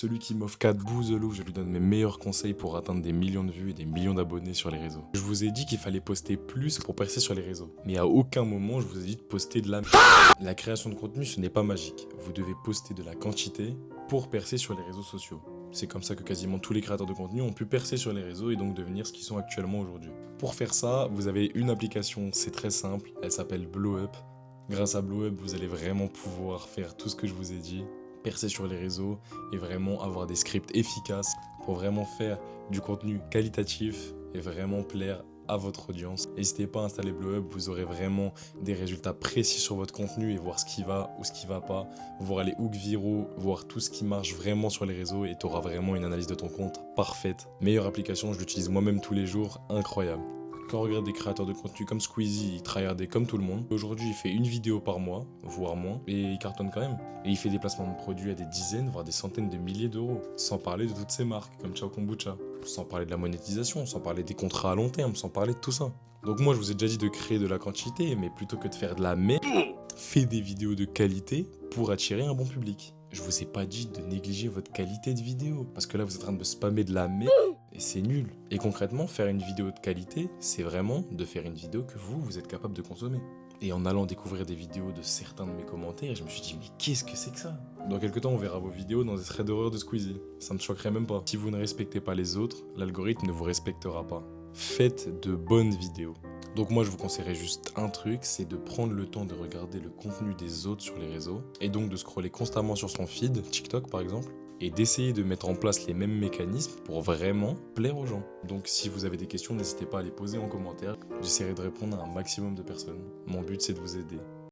Celui qui m'offre 4 bouselots, je lui donne mes meilleurs conseils pour atteindre des millions de vues et des millions d'abonnés sur les réseaux. Je vous ai dit qu'il fallait poster plus pour percer sur les réseaux. Mais à aucun moment, je vous ai dit de poster de la merde. La création de contenu, ce n'est pas magique. Vous devez poster de la quantité pour percer sur les réseaux sociaux. C'est comme ça que quasiment tous les créateurs de contenu ont pu percer sur les réseaux et donc devenir ce qu'ils sont actuellement aujourd'hui. Pour faire ça, vous avez une application, c'est très simple, elle s'appelle Blow Up. Grâce à Blow Up, vous allez vraiment pouvoir faire tout ce que je vous ai dit, percer sur les réseaux et vraiment avoir des scripts efficaces pour vraiment faire du contenu qualitatif et vraiment plaire à votre audience. N'hésitez pas à installer Blow Up, vous aurez vraiment des résultats précis sur votre contenu et voir ce qui va ou ce qui va pas, voir les hooks viraux, voir tout ce qui marche vraiment sur les réseaux et tu auras vraiment une analyse de ton compte parfaite. Meilleure application, je l'utilise moi-même tous les jours, incroyable. Quand on regarde des créateurs de contenu comme Squeezie, il tryhardait comme tout le monde. Aujourd'hui, il fait une vidéo par mois, voire moins, et il cartonne quand même. Et il fait des placements de produits à des dizaines, voire des centaines de milliers d'euros. Sans parler de toutes ces marques, comme Ciao Kombucha. Sans parler de la monétisation, sans parler des contrats à long terme, sans parler de tout ça. Donc moi, je vous ai déjà dit de créer de la quantité, mais plutôt que de faire de la merde, faites des vidéos de qualité pour attirer un bon public. Je vous ai pas dit de négliger votre qualité de vidéo, parce que là, vous êtes en train de me spammer de la merde. Et c'est nul. Et concrètement, faire une vidéo de qualité, c'est vraiment de faire une vidéo que vous êtes capable de consommer. Et en allant découvrir des vidéos de certains de mes commentaires, je me suis dit, mais qu'est-ce que c'est que ça? Dans quelques temps, on verra vos vidéos dans des threads d'horreur de Squeezie. Ça me choquerait même pas. Si vous ne respectez pas les autres, l'algorithme ne vous respectera pas. Faites de bonnes vidéos. Donc moi, je vous conseillerais juste un truc, c'est de prendre le temps de regarder le contenu des autres sur les réseaux, et donc de scroller constamment sur son feed, TikTok par exemple, et d'essayer de mettre en place les mêmes mécanismes pour vraiment plaire aux gens. Donc si vous avez des questions, n'hésitez pas à les poser en commentaire. J'essaierai de répondre à un maximum de personnes. Mon but, c'est de vous aider.